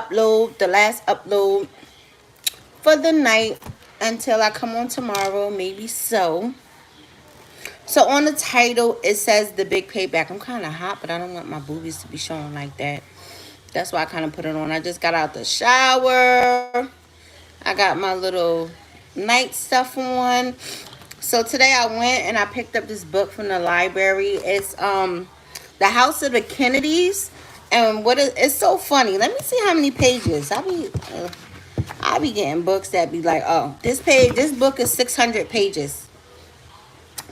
upload, the last upload for the night until I come on tomorrow, maybe so. So on the title, it says the big payback. I'm kind of hot, but I don't want my boobies to be showing like that. That's why I kind of put it on. I just got out the shower. I got my little night stuff on. So today I went and I picked up this book from the library. It's The House of the Kennedys. And it's so funny. Let me see how many pages. I be getting books that be like, oh, this book is 600 pages.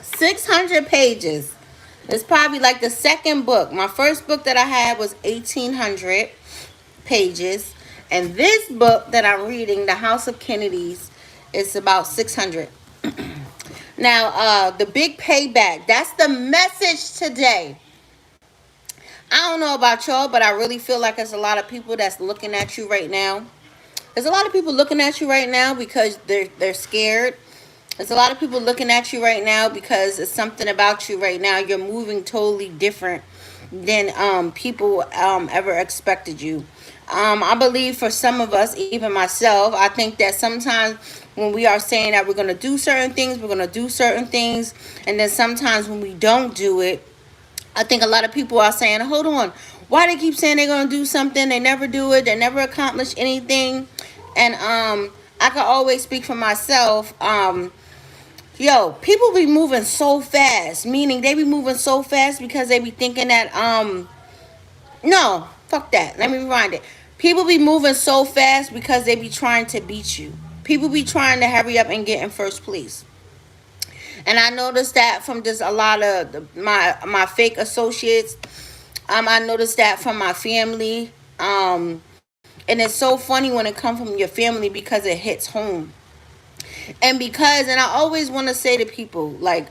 600 pages. It's probably like the second book. My first book that I had was 1800 pages. And this book that I'm reading, The House of Kennedys, is about 600. Now, the big payback. That's the message today. I don't know about y'all, but I really feel like there's a lot of people that's looking at you right now. There's a lot of people looking at you right now because they're scared. There's a lot of people looking at you right now because it's something about you right now. You're moving totally different than people ever expected you. I believe for some of us, even myself, I think that sometimes when we are saying that we're going to do certain things, we're going to do certain things. And then sometimes when we don't do it, I think a lot of people are saying, hold on, why they keep saying they're going to do something? They never do it. They never accomplish anything. And I can always speak for myself. People be moving so fast, meaning they be moving so fast because they be thinking that, no, fuck that. Let me rewind it. People be moving so fast because they be trying to beat you. People be trying to hurry up and get in first place. And I noticed that from just a lot of my fake associates. I noticed that from my family. And it's so funny when it comes from your family because it hits home. And I always want to say to people, like,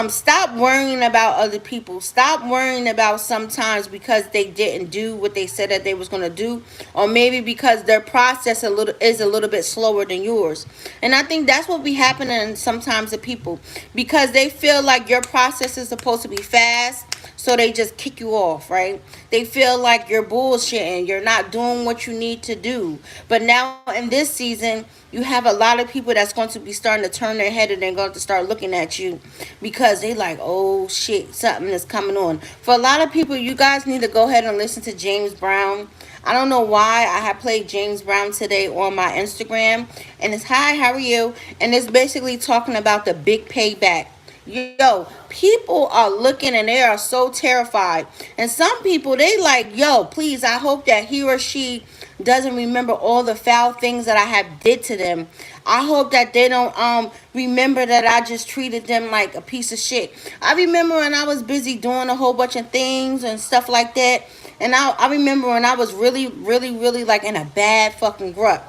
stop worrying about other people. Stop worrying about sometimes because they didn't do what they said that they was gonna do, or maybe because their process is a little bit slower than yours. And I think that's what be happening sometimes to people because they feel like your process is supposed to be fast, so they just kick you off, right? They feel like you're bullshitting, you're not doing what you need to do. But now in this season, you have a lot of people that's going to be starting to turn their head and they're going to start looking at you because they like, oh shit, something is coming on. For a lot of people, you guys need to go ahead and listen to James Brown. I don't know why I have played James Brown today on my Instagram. And it's, hi, how are you? And it's basically talking about the big payback. Yo, people are looking and they are so terrified. And some people, they like, yo, please, I hope that he or she doesn't remember all the foul things that I have did to them. I hope that they don't remember that I just treated them like a piece of shit. I remember when I was busy doing a whole bunch of things and stuff like that. And I remember when I was really, really, really like in a bad fucking rut.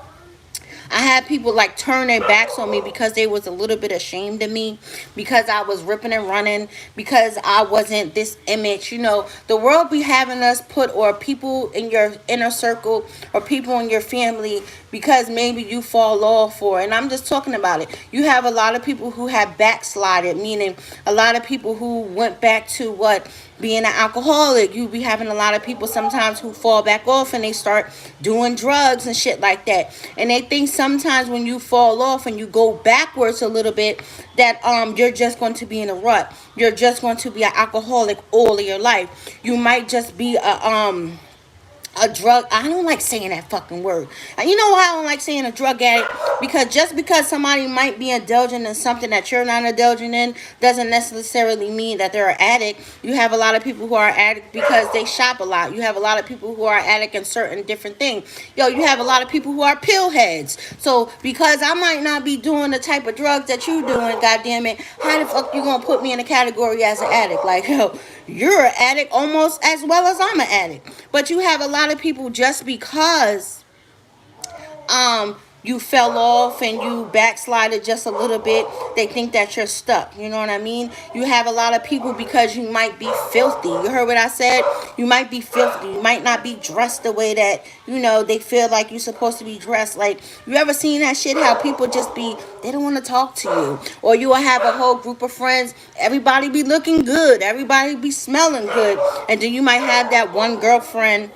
I had people like turn their backs on me because they was a little bit ashamed of me, because I was ripping and running, because I wasn't this image. You know, the world be having us put, or people in your inner circle or people in your family, because maybe you fall off for. And I'm just talking about it. You have a lot of people who have backslided, meaning a lot of people who went back to what, being an alcoholic. You be having a lot of people sometimes who fall back off and they start doing drugs and shit like that. And they think sometimes when you fall off and you go backwards a little bit, that you're just going to be in a rut. You're just going to be an alcoholic all of your life. You might just be a drug. I don't like saying that fucking word. You know why I don't like saying a drug addict? Because just because somebody might be indulging in something that you're not indulging in doesn't necessarily mean that they're an addict. You have a lot of people who are addicts because they shop a lot. You have a lot of people who are addict in certain different things. Yo, you have a lot of people who are pill heads. So because I might not be doing the type of drugs that you doing, goddamn it, how the fuck you gonna put me in a category as an addict? Like, yo, you're an addict almost as well as I'm an addict. But you have a lot of people, just because you fell off and you backslided just a little bit, they think that you're stuck. You know what I mean? You have a lot of people because you might be filthy. You heard what I said? You might be filthy. You might not be dressed the way that, you know, they feel like you're supposed to be dressed. Like, you ever seen that shit? How people just be, they don't want to talk to you. Or you will have a whole group of friends. Everybody be looking good. Everybody be smelling good. And then you might have that one girlfriend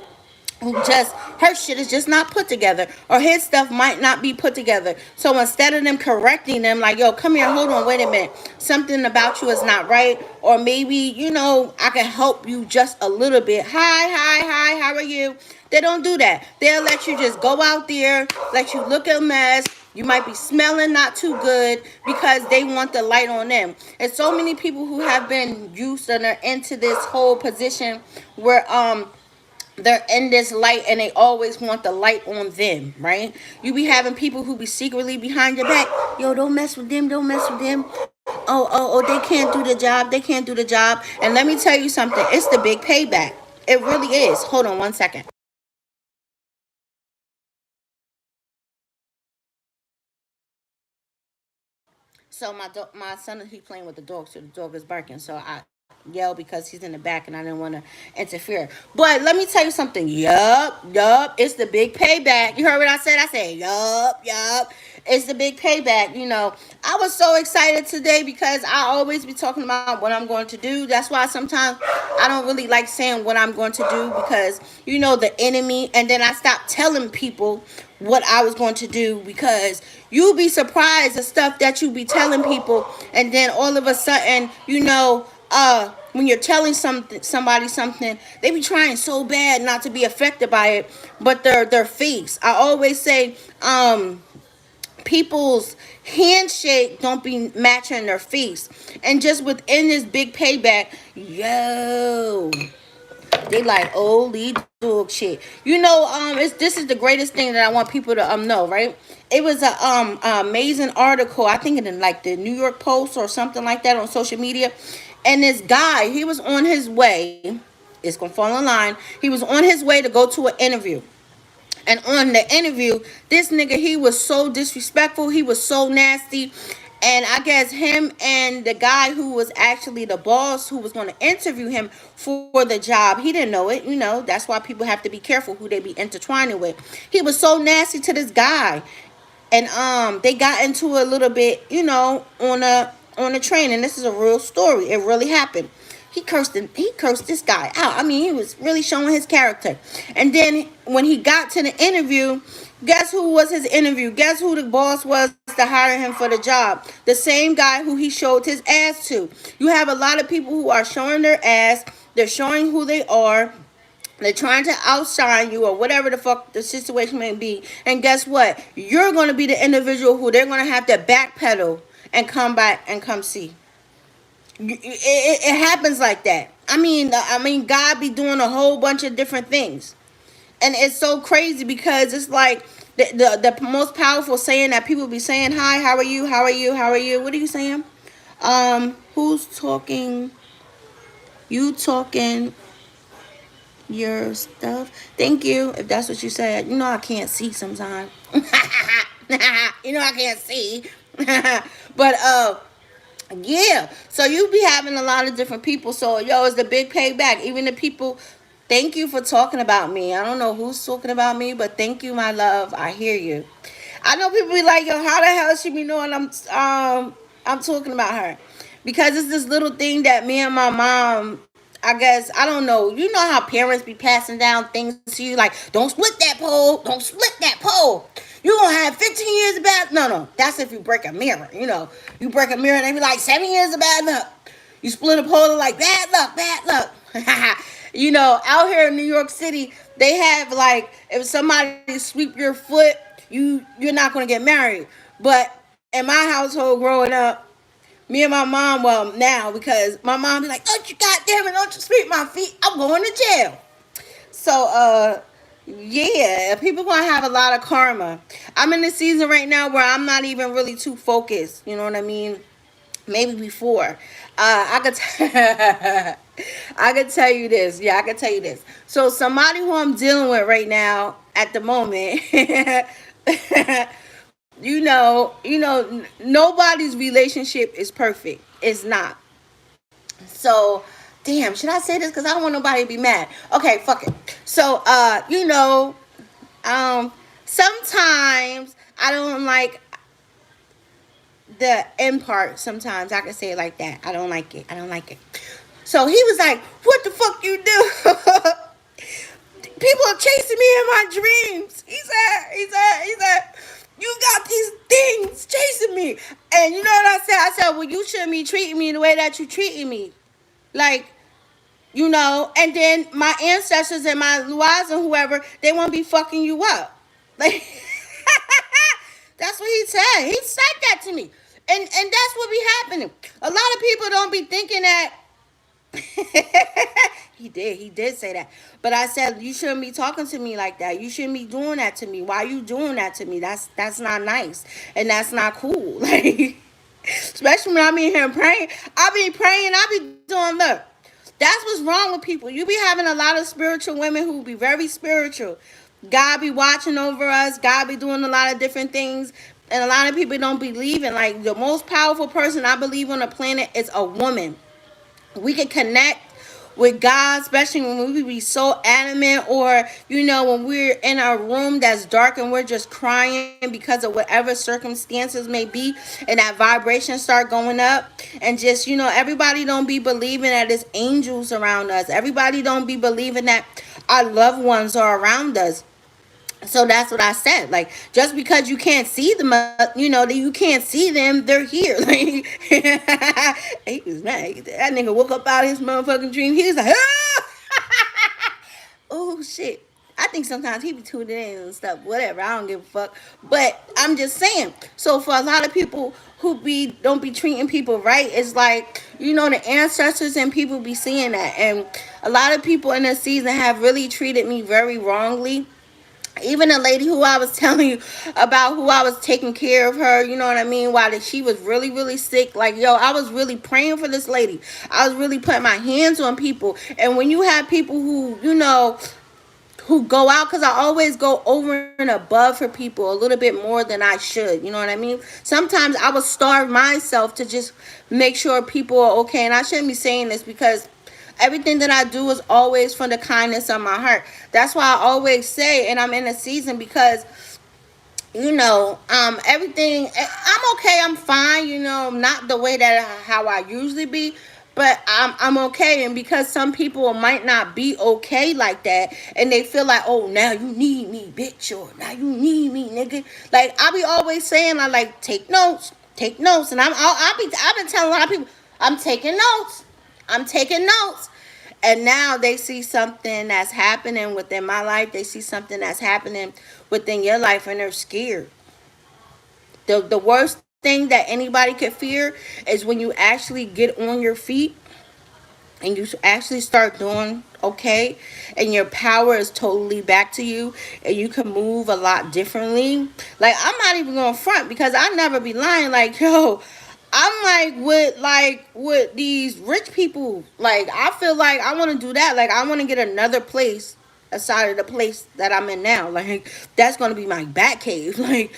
who just, her shit is just not put together, or his stuff might not be put together. So instead of them correcting them, like, yo, come here, hold on, wait a minute, something about you is not right, or maybe, I can help you just a little bit. Hi, how are you? They don't do that. They'll let you just go out there, let you look a mess. You might be smelling not too good because they want the light on them. And so many people who have been used and are into this whole position where they're in this light and they always want the light on them, right? You be having people who be secretly behind your back. Yo, don't mess with them, don't mess with them. Oh, they can't do the job, they can't do the job. And let me tell you something, it's the big payback. It really is. Hold on one second. So my son, he playing with the dog, so the dog is barking. So I yell because he's in the back and I didn't want to interfere. But let me tell you something. Yup. It's the big payback. You heard what I said? I said yup. It's the big payback. I was so excited today because I always be talking about what I'm going to do. That's why sometimes I don't really like saying what I'm going to do because the enemy, and then I stopped telling people what I was going to do because you'll be surprised the stuff that you be telling people, and then all of a sudden, when you're telling somebody something, they be trying so bad not to be affected by it, but their face. I always say, people's handshake don't be matching their face, and just within this big payback, yo, they like holy dog shit. This is the greatest thing that I want people to know, right? It was a amazing article, I think in like the New York Post or something like that on social media. And this guy, he was on his way, it's gonna fall in line. He was on his way to go to an interview. And on the interview, this nigga, he was so disrespectful. He was so nasty. And I guess him and the guy who was actually the boss who was going to interview him for the job, he didn't know it. That's why people have to be careful who they be intertwining with. He was so nasty to this guy. And they got into a little bit, on a train. And this is a real story. It really happened. He cursed this guy out. I mean, he was really showing his character. And then when he got to the interview, guess who was his interview? Guess who the boss was to hire him for the job? The same guy who he showed his ass to. You have a lot of people who are showing their ass. They're showing who they are. They're trying to outshine you or whatever the fuck the situation may be. And guess what? You're going to be the individual who they're going to have to backpedal and come back and come see. It happens like that. I mean, God be doing a whole bunch of different things, and it's so crazy because it's like the most powerful saying that people be saying. Hi, how are you? How are you? How are you? What are you saying? Who's talking? You talking your stuff? Thank you. If that's what you said, I can't see sometimes. I can't see. But yeah, so you be having a lot of different people. So it's the big payback. Even the people, thank you for talking about me. I don't know who's talking about me, but thank you, my love. I hear you. I know people be like, yo, how the hell she be knowing I'm talking about her? Because it's this little thing that me and my mom, I guess, I don't know. You know how parents be passing down things to you like, don't split that pole, don't split that pole. You gonna have 15 years of bad. No, that's if you break a mirror. You break a mirror and they be like 7 years of bad luck. You split a pole like bad luck. Out here in New York City, they have like if somebody sweep your foot, you're not gonna get married. But in my household growing up, me and my mom, well now because my mom be like, don't you goddamn it, don't you sweep my feet, I'm going to jail. So yeah, people gonna have a lot of karma. I'm in the season right now where I'm not even really too focused. You know what I mean? Maybe before. I could I could tell you this. Yeah, I could tell you this. So somebody who I'm dealing with right now at the moment, nobody's relationship is perfect. It's not. So, damn, should I say this? Because I don't want nobody to be mad. Okay, fuck it. So, um, sometimes I don't like the end part. Sometimes I can say it like that. I don't like it. I don't like it. So he was like, what the fuck you do? People are chasing me in my dreams. He said, you got these things chasing me. And you know what I said? I said, well, you shouldn't be treating me the way that you treating me. Like, and then my ancestors and my Luas and whoever, they won't be fucking you up. Like, that's what he said. He said that to me. And that's what be happening. A lot of people don't be thinking that. He did say that. But I said, you shouldn't be talking to me like that. You shouldn't be doing that to me. Why are you doing that to me? That's not nice. And that's not cool. Like, especially when I'm in here praying. I be praying, I be doing, look. That's what's wrong with people. You be having a lot of spiritual women who be very spiritual. God be watching over us. God be doing a lot of different things. And a lot of people don't believe in, like, the most powerful person I believe on the planet is a woman. We can connect with God, especially when we be so adamant, or when we're in a room that's dark and we're just crying because of whatever circumstances may be, and that vibration start going up, and just everybody don't be believing that there's angels around us. Everybody don't be believing that our loved ones are around us. So that's what I said. Like, just because you can't see them, that you can't see them, they're here. Like, he was mad. That nigga woke up out of his motherfucking dream. He was like, ah! Oh shit. I think sometimes he be tuning in and stuff. Whatever. I don't give a fuck. But I'm just saying. So for a lot of people who don't be treating people right, it's like, the ancestors and people be seeing that. And a lot of people in this season have really treated me very wrongly. Even a lady who I was telling you about, who I was taking care of her, you know what I mean, while she was really, really sick. Like, I was really praying for this lady. I was really putting my hands on people. And when you have people who go out, because I always go over and above for people a little bit more than I should, you know what I mean? Sometimes I would starve myself to just make sure people are okay. And I shouldn't be saying this, because everything that I do is always from the kindness of my heart. That's why I always say, and I'm in a season, because everything, I'm okay, I'm fine, not the way that how I usually be, but I'm okay. And because some people might not be okay like that, and they feel like, oh, now you need me, bitch, or now you need me, nigga. Like, I be always saying, I like, take notes, and I've been telling a lot of people, I'm taking notes. I'm taking notes. And now they see something that's happening within my life. They see something that's happening within your life, and they're scared. The worst thing that anybody could fear is when you actually get on your feet and you actually start doing okay, and your power is totally back to you, and you can move a lot differently. Like, I'm not even going front, because I never be lying. Like, yo, I'm with these rich people. Like, I feel like I want to do that. Like, I want to get another place aside of the place that I'm in now. Like, that's gonna be my bat cave. Like,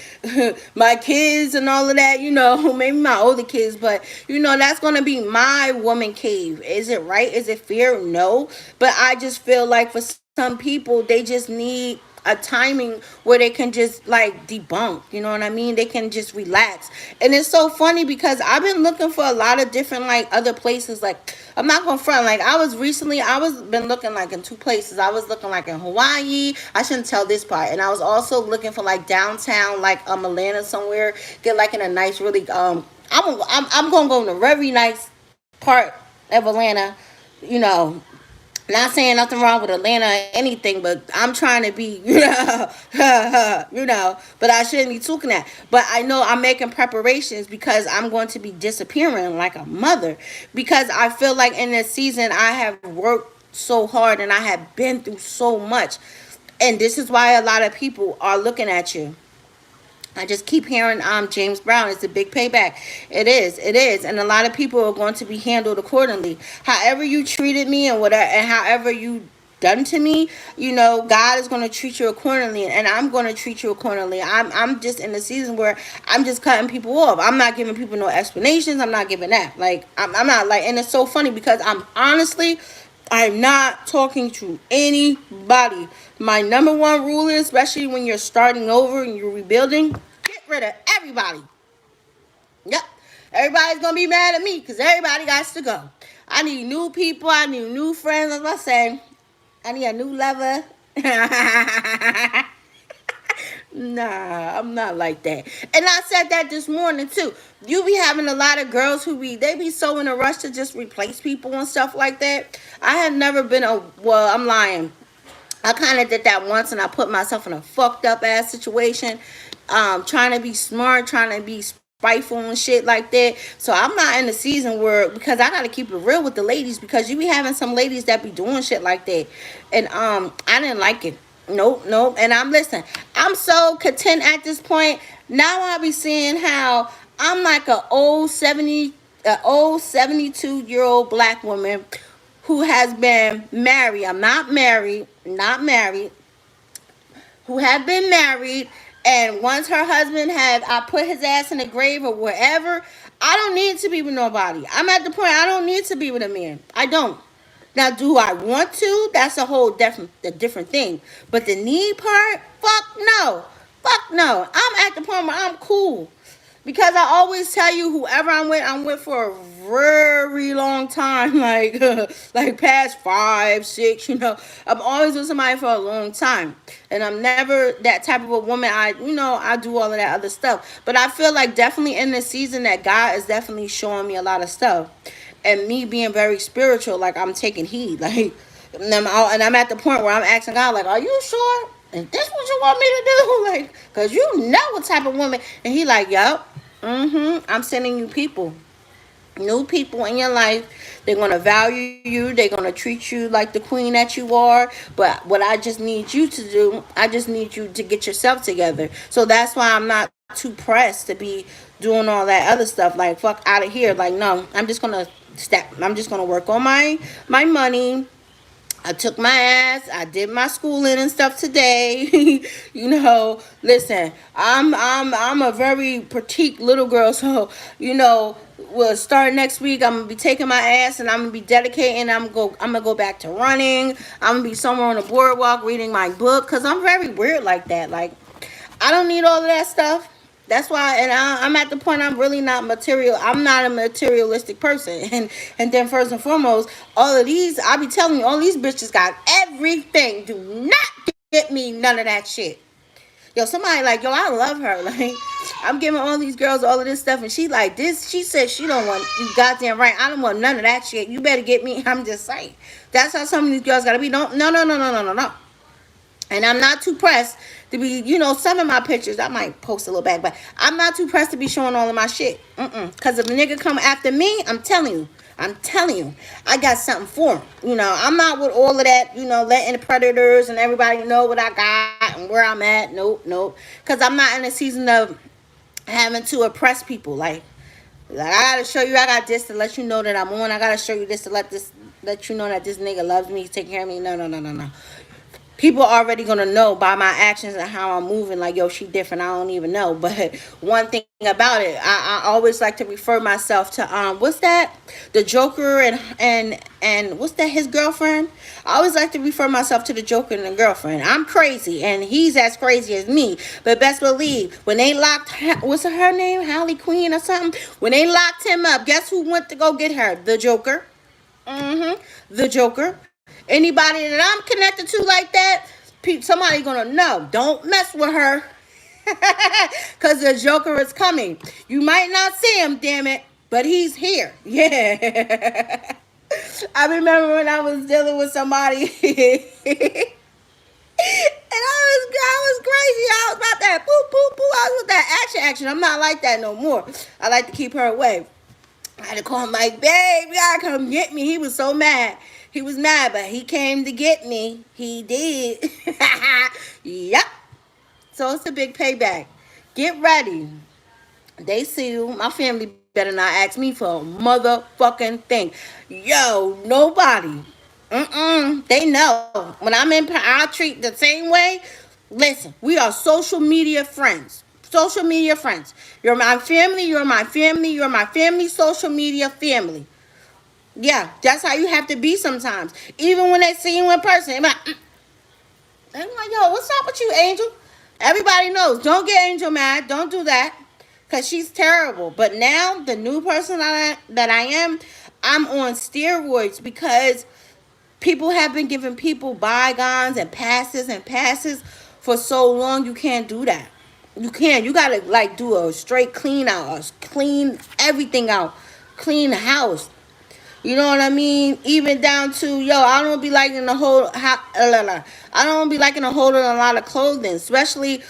my kids and all of that, maybe my older kids, but that's gonna be my woman cave. Is it right? Is it fair? No. But I just feel like for some people, they just need a timing where they can just like debunk, you know what I mean? They can just relax. And it's so funny, because I've been looking for a lot of different like other places. Like, I'm not gonna front, like, I was been looking like in two places. I was looking like in Hawaii. I shouldn't tell this part. And I was also looking for like downtown, like Atlanta somewhere, get like in a nice really I'm gonna go in a very nice part of Atlanta, you know not saying nothing wrong with Atlanta or anything, but I'm trying to be, but I shouldn't be talking that. But I know I'm making preparations, because I'm going to be disappearing like a mother, because I feel like in this season I have worked so hard, and I have been through so much. And this is why a lot of people are looking at you. I just keep hearing James Brown. It's a big payback. It is, and a lot of people are going to be handled accordingly. However you treated me, and whatever, and however you done to me, God is going to treat you accordingly, and I'm going to treat you accordingly. I'm just in a season where I'm just cutting people off. I'm not giving people no explanations. I'm not giving that. Like, I'm not like, and it's so funny, because I'm not talking to anybody. My number one rule is, especially when you're starting over and you're rebuilding, get rid of everybody. Yep. Everybody's going to be mad at me, because everybody got to go. I need new people. I need new friends. As I say, I need a new lover. Nah, I'm not like that. And I said that this morning too. You be having a lot of girls who they be so in a rush to just replace people and stuff like that. I have never been well, I'm lying. I kind of did that once and I put myself in a fucked up ass situation. Trying to be smart, trying to be spiteful and shit like that. So I'm not in the season where, because I gotta keep it real with the ladies, because you be having some ladies that be doing shit like that. And I didn't like it. Nope, nope. And I'm listen, I'm so content at this point. Now I be seeing how I'm like an old 72-year-old black woman who has been married. I'm not married, not married, who have been married, and once her husband have I put his ass in the grave or wherever, I don't need to be with nobody. I'm at the point I don't need to be with a man. I don't. Now, do I want to? That's a different thing. But the need part, fuck no. Fuck no. I'm at the point where I'm cool. Because I always tell you, whoever I'm with for a very long time, like like past 5, 6. I'm always with somebody for a long time, and I'm never that type of a woman. I do all of that other stuff, but I feel like definitely in this season that God is definitely showing me a lot of stuff, and me being very spiritual, like I'm taking heed, like, and I'm at the point where I'm asking God, like, are you sure? And this what you want me to do? Like, cause you know what type of woman. And he like, yup. I'm sending you people. New people in your life. They're gonna value you. They're gonna treat you like the queen that you are. But what I just need you to do, I just need you to get yourself together. So that's why I'm not too pressed to be doing all that other stuff. Like, fuck out of here. Like, no, I'm just gonna step. I'm just gonna work on my money. I took my ass. I did my schooling and stuff today. Listen, I'm a very petite little girl, so we'll start next week. I'm gonna be taking my ass and I'm gonna be dedicating. I'm gonna go back to running. I'm gonna be somewhere on the boardwalk reading my book, because I'm very weird like that. Like, I don't need all of that stuff. That's why, and I'm at the point I'm really not material. I'm not a materialistic person, and then first and foremost, all of these, I be telling you, all these bitches got everything. Do not get me none of that shit. Yo, somebody like, yo, I love her. Like, I'm giving all these girls all of this stuff, and she like this. She said she don't want you. Goddamn right, I don't want none of that shit. You better get me. I'm just saying. That's how some of these girls gotta be. Don't, no, no, no, no, no, no, no. And I'm not too pressed to be, some of my pictures, I might post a little back, but I'm not too pressed to be showing all of my shit. Because if a nigga come after me, I'm telling you, I got something for him. I'm not with all of that, letting the predators and everybody know what I got and where I'm at. Nope, nope. Because I'm not in a season of having to oppress people. Like, I gotta show you I got this to let you know that I'm on. I gotta show you this to let you know that this nigga loves me, he's taking care of me. No, no, no, no, no. People are already gonna know by my actions and how I'm moving. Like, yo, she different. I don't even know. But one thing about it, I always like to refer myself to what's that? The Joker and what's that? His girlfriend. I always like to refer myself to the Joker and the girlfriend. I'm crazy, and he's as crazy as me. But best believe, when they locked, what's her name? Harley Quinn or something. When they locked him up, guess who went to go get her? The Joker. The Joker. Anybody that I'm connected to like that, somebody gonna know. Don't mess with her. Because the Joker is coming. You might not see him, damn it, but he's here. Yeah. I remember when I was dealing with somebody. And I was crazy. I was about that boop, boop, boop. I was with that action. I'm not like that no more. I like to keep her away. I had to call him like, babe, you gotta come get me. He was so mad. He was mad, but he came to get me. He did. Yep. So it's a big payback. Get ready. They see you. My family better not ask me for a motherfucking thing. Yo, nobody. They know. When I'm in, I treat the same way. Listen, we are social media friends. Social media friends. You're my family. You're my family. You're my family. Social media family. Yeah, that's how you have to be sometimes. Even when they see you in person, they're like, yo, what's up with you, Angel? Everybody knows. Don't get Angel mad. Don't do that. Because she's terrible. But now, the new person that I am, I'm on steroids because People have been giving people bygones and passes for so long. You can't do that. You can't. You gotta like do a straight clean out, clean everything out, clean the house. You know what I mean? Even down to yo, I don't be liking the whole. I don't be liking to hold on a lot of clothing, especially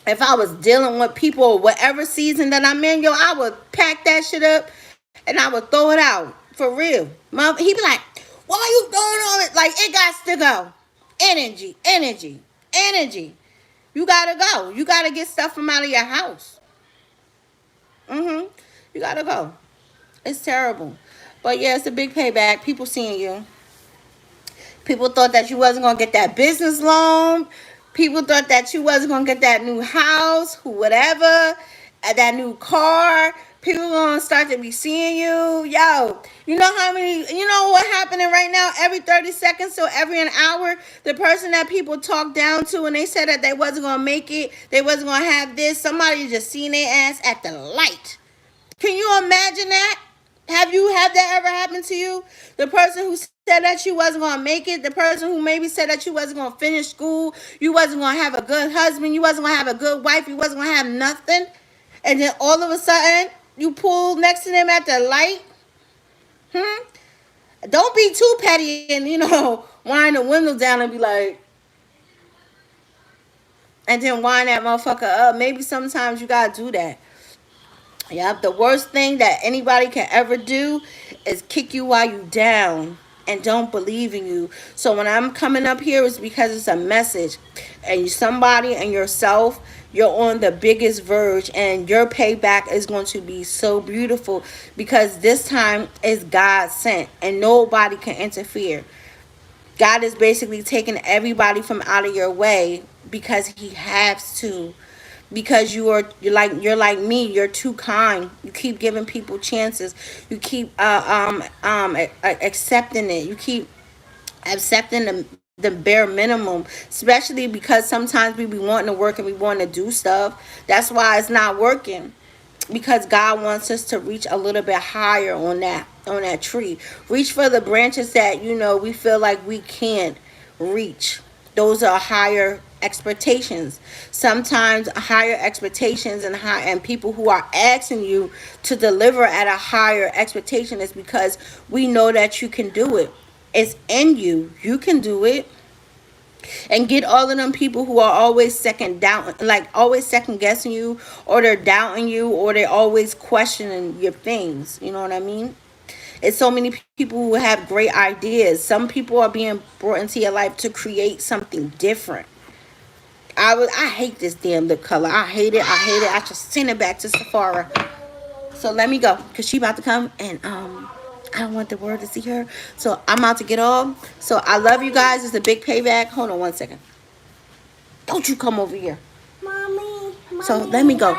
if I was dealing with people or whatever season that I'm in. Yo, I would pack that shit up and I would throw it out for real. Mom, he be like, "Why are you throwing all it? Like it got to go. Energy, energy, energy. You gotta go. You gotta get stuff from out of your house. You gotta go. It's terrible." But yeah, it's a big payback. People seeing you. People thought that you wasn't gonna get that business loan. People thought that you wasn't gonna get that new house, whatever, that new car. People gonna start to be seeing you. Yo, you know how many? You know what happening right now? Every 30 seconds, so every an hour, the person that people talk down to and they said that they wasn't gonna make it, they wasn't gonna have this. Somebody just seen their ass at the light. Can you imagine that? Have you had that ever happen to you? The person who said that you wasn't gonna make it, the person who maybe said that you wasn't gonna finish school, you wasn't gonna have a good husband, you wasn't gonna have a good wife, you wasn't gonna have nothing, and then all of a sudden you pull next to them at the light. Don't be too petty and wind the window down and be like, and then wind that motherfucker up. Maybe sometimes you gotta do that. Yep, the worst thing that anybody can ever do is kick you while you down and don't believe in you. So when I'm coming up here, it's because it's a message. And somebody and yourself, you're on the biggest verge, and your payback is going to be so beautiful because this time is God sent and nobody can interfere. God is basically taking everybody from out of your way because he has to, because you're like me. You're too kind. You keep giving people chances. You keep accepting it. You keep accepting the bare minimum, especially because sometimes we be wanting to work and we want to do stuff. That's why it's not working, because God wants us to reach a little bit higher on that tree. Reach for the branches that we feel like we can't reach. Those are higher expectations. Sometimes higher expectations and people who are asking you to deliver at a higher expectation is because we know that you can do it. It's in you. You can do it. And get all of them people who are always always second guessing you, or they're doubting you, or they're always questioning your things. You know what I mean? It's so many people who have great ideas. Some people are being brought into your life to create something different. I hate this damn lip color. I hate it. I hate it. I just send it back to Sephora. So let me go, because she about to come, and I don't want the world to see her. So I'm about to get off. So I love you guys. It's a big payback. Hold on one second. Don't you come over here. Mommy, So let me go.